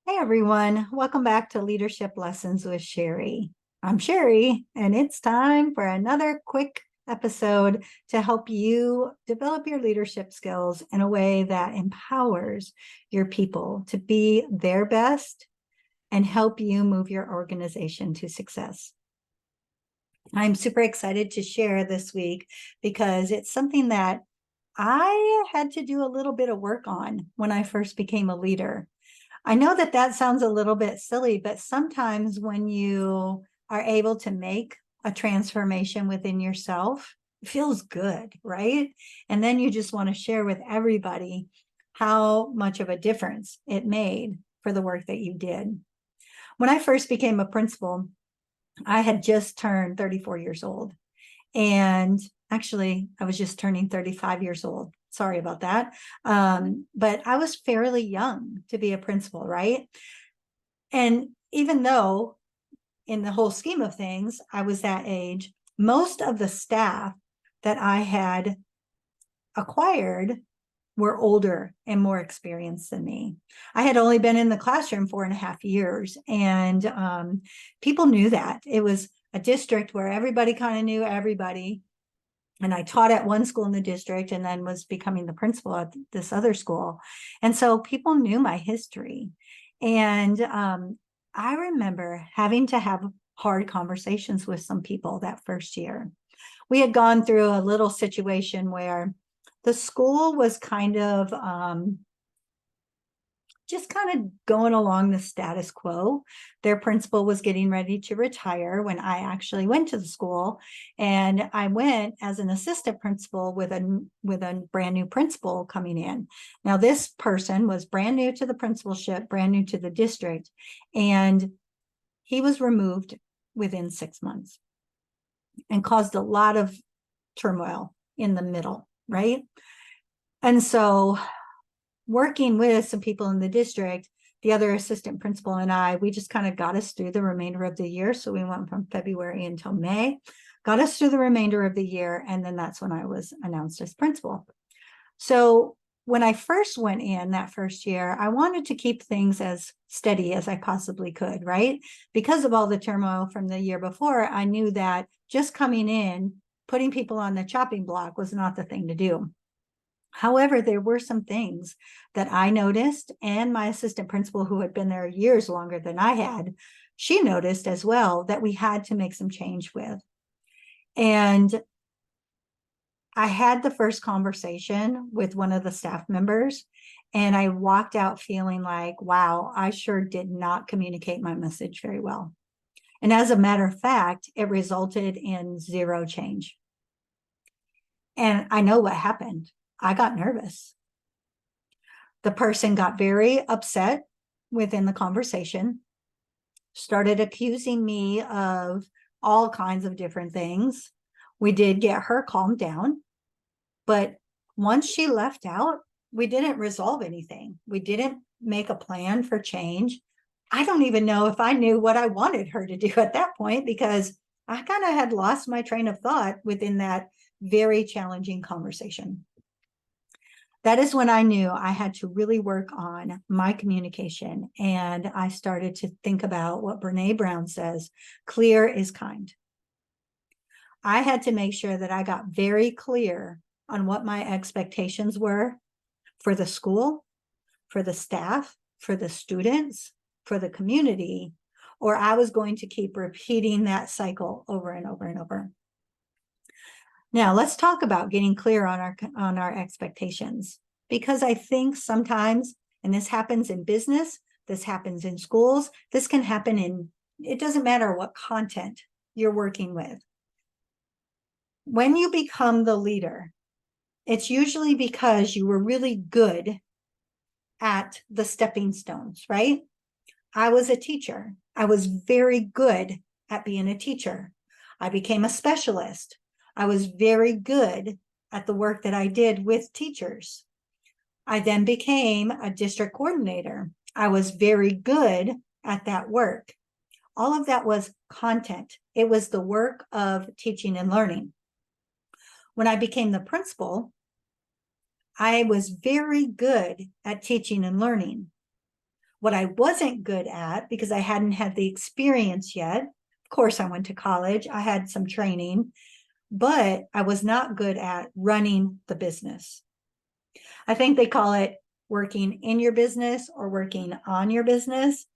Hey everyone, welcome back to Leadership Lessons with Cheri. I'm Cheri, and it's time for another quick episode to help you develop your leadership skills in a way that empowers your people to be their best and help you move your organization to success. I'm super excited to share this week because it's something that I had to do a little bit of work on when I first became a leader. I know that that sounds a little bit silly, but sometimes when you are able to make a transformation within yourself, it feels good, right? And then you just want to share with everybody how much of a difference it made for the work that you did. When I first became a principal, I had just turned 34 years old. And actually, I was just turning 35 years old. Sorry about that. But I was fairly young to be a principal, right? And even though in the whole scheme of things, I was that age, most of the staff that I had acquired were older and more experienced than me. I had only been in the classroom 4.5 years, and people knew that. It was a district where everybody kind of knew everybody. And I taught at one school in the district and then was becoming the principal at this other school. And so people knew my history. And I remember having to have hard conversations with some people that first year. We had gone through a little situation where the school was just kind of going along the status quo. Their principal was getting ready to retire when I actually went to the school, and I went as an assistant principal with a brand new principal coming in. Now, this person was brand new to the principalship, brand new to the district, and he was removed within 6 months and caused a lot of turmoil in the middle, right? And so working with some people in the district, the other assistant principal and I, we just kind of got us through the remainder of the year. So we went from February until May, got us through the remainder of the year. And then that's when I was announced as principal. So when I first went in that first year, I wanted to keep things as steady as I possibly could, right? Because of all the turmoil from the year before, I knew that just coming in, putting people on the chopping block was not the thing to do. However, there were some things that I noticed, and my assistant principal, who had been there years longer than I had, she noticed as well that we had to make some change with. And I had the first conversation with one of the staff members, and I walked out feeling like, wow, I sure did not communicate my message very well. And as a matter of fact, it resulted in zero change. And I know what happened. I got nervous. The person got very upset within the conversation, started accusing me of all kinds of different things. We did get her calmed down, but once she left out, we didn't resolve anything. We didn't make a plan for change. I don't even know if I knew what I wanted her to do at that point, because I kind of had lost my train of thought within that very challenging conversation. That is when I knew I had to really work on my communication. And I started to think about what Brene Brown says, clear is kind. I had to make sure that I got very clear on what my expectations were for the school, for the staff, for the students, for the community, or I was going to keep repeating that cycle over and over and over. Now, let's talk about getting clear on our expectations, because I think sometimes, and this happens in business, this happens in schools, this can happen in, it doesn't matter what content you're working with. When you become the leader, it's usually because you were really good at the stepping stones, right? I was a teacher. I was very good at being a teacher. I became a specialist. I was very good at the work that I did with teachers. I then became a district coordinator. I was very good at that work. All of that was content. It was the work of teaching and learning. When I became the principal, I was very good at teaching and learning. What I wasn't good at, because I hadn't had the experience yet. Of course, I went to college, I had some training, but I was not good at running the business. I think they call it working in your business or working on your business.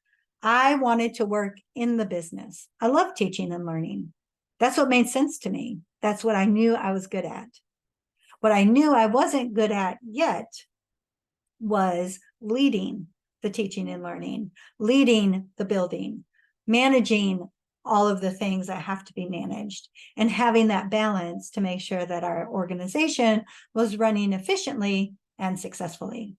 I wanted to work in the business. I love teaching and learning. That's what made sense to me. That's what I knew I was good at. What I knew I wasn't good at yet was leading the teaching and learning, leading the building, managing all of the things that have to be managed, and having that balance to make sure that our organization was running efficiently and successfully.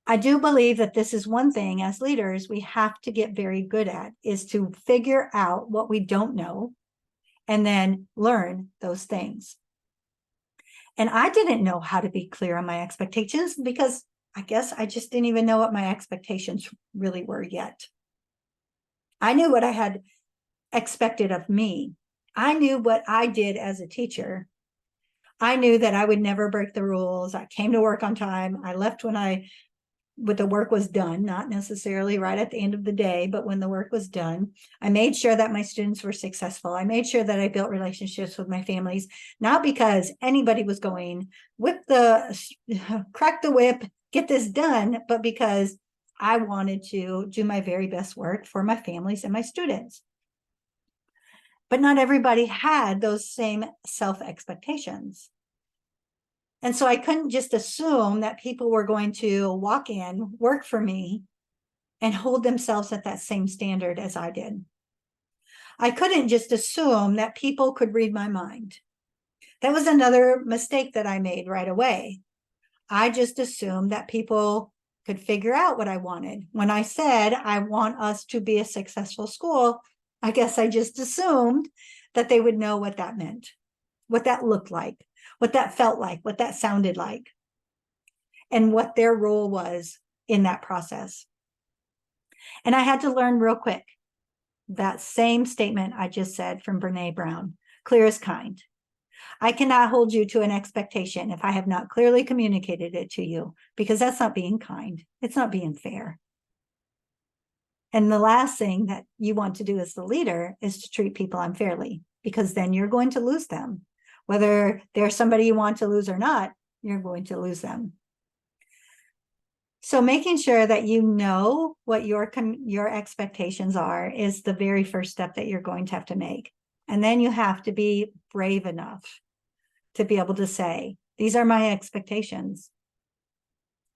I do believe that this is one thing as leaders we have to get very good at, is to figure out what we don't know and then learn those things. And I didn't know how to be clear on my expectations, because I guess I just didn't even know what my expectations really were yet. I knew what I had expected of me. I knew what I did as a teacher. I knew that I would never break the rules. I came to work on time. I left when the work was done, not necessarily right at the end of the day, but when the work was done. I made sure that my students were successful. I made sure that I built relationships with my families, not because anybody was going, crack the whip, get this done, but because I wanted to do my very best work for my families and my students. But not everybody had those same self-expectations. And so I couldn't just assume that people were going to walk in, work for me, and hold themselves at that same standard as I did. I couldn't just assume that people could read my mind. That was another mistake that I made right away. I just assumed that people could figure out what I wanted. When I said, I want us to be a successful school, I guess I just assumed that they would know what that meant, what that looked like, what that felt like, what that sounded like, and what their role was in that process. And I had to learn real quick that same statement I just said from Brene Brown, clear is kind. I cannot hold you to an expectation if I have not clearly communicated it to you, because that's not being kind. It's not being fair. And the last thing that you want to do as the leader is to treat people unfairly, because then you're going to lose them. Whether they're somebody you want to lose or not, you're going to lose them. So making sure that you know what your expectations are is the very first step that you're going to have to make. And then you have to be brave enough to be able to say, these are my expectations.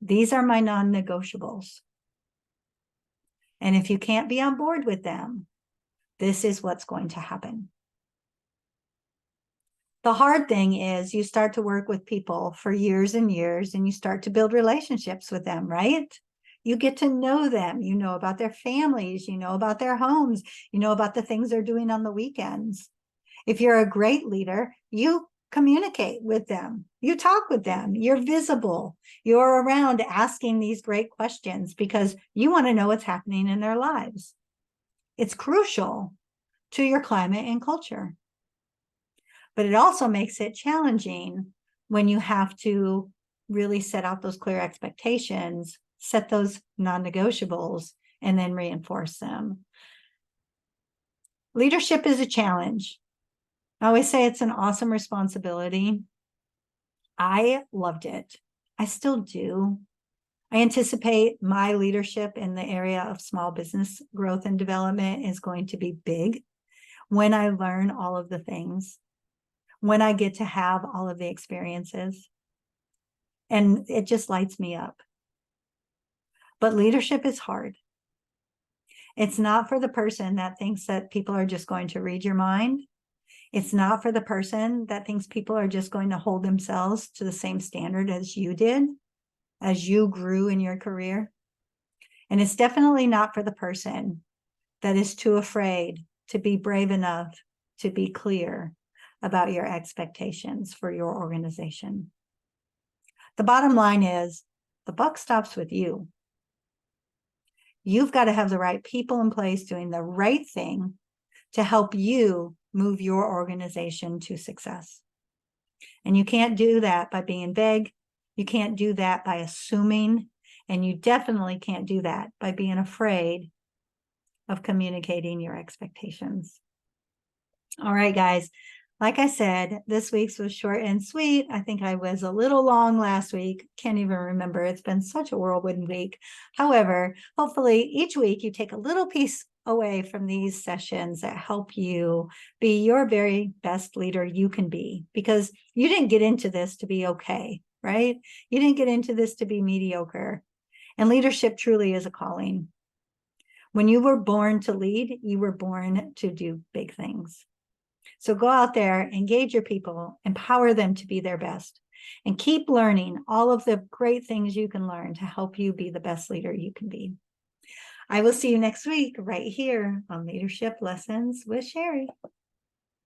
These are my non-negotiables. And if you can't be on board with them, this is what's going to happen. The hard thing is you start to work with people for years and years, and you start to build relationships with them, right? You get to know them. You know about their families. You know about their homes. You know about the things they're doing on the weekends. If you're a great leader, you communicate with them. You talk with them. You're visible. You're around asking these great questions because you want to know what's happening in their lives. It's crucial to your climate and culture. But it also makes it challenging when you have to really set out those clear expectations, set those non-negotiables, and then reinforce them. Leadership is a challenge. I always say it's an awesome responsibility. I loved it. I still do. I anticipate my leadership in the area of small business growth and development is going to be big when I learn all of the things, when I get to have all of the experiences. And it just lights me up. But leadership is hard. It's not for the person that thinks that people are just going to read your mind. It's not for the person that thinks people are just going to hold themselves to the same standard as you did, as you grew in your career. And it's definitely not for the person that is too afraid to be brave enough to be clear about your expectations for your organization. The bottom line is the buck stops with you. You've got to have the right people in place doing the right thing to help you move your organization to success. And you can't do that by being vague. You can't do that by assuming. And you definitely can't do that by being afraid of communicating your expectations. All right, guys. Like I said, this week's was short and sweet. I think I was a little long last week. Can't even remember. It's been such a whirlwind week. However, hopefully each week you take a little piece away from these sessions that help you be your very best leader you can be, because you didn't get into this to be okay, right? You didn't get into this to be mediocre. And leadership truly is a calling. When you were born to lead, you were born to do big things. So go out there, engage your people, empower them to be their best, and keep learning all of the great things you can learn to help you be the best leader you can be. I will see you next week right here on Leadership Lessons with Cheri.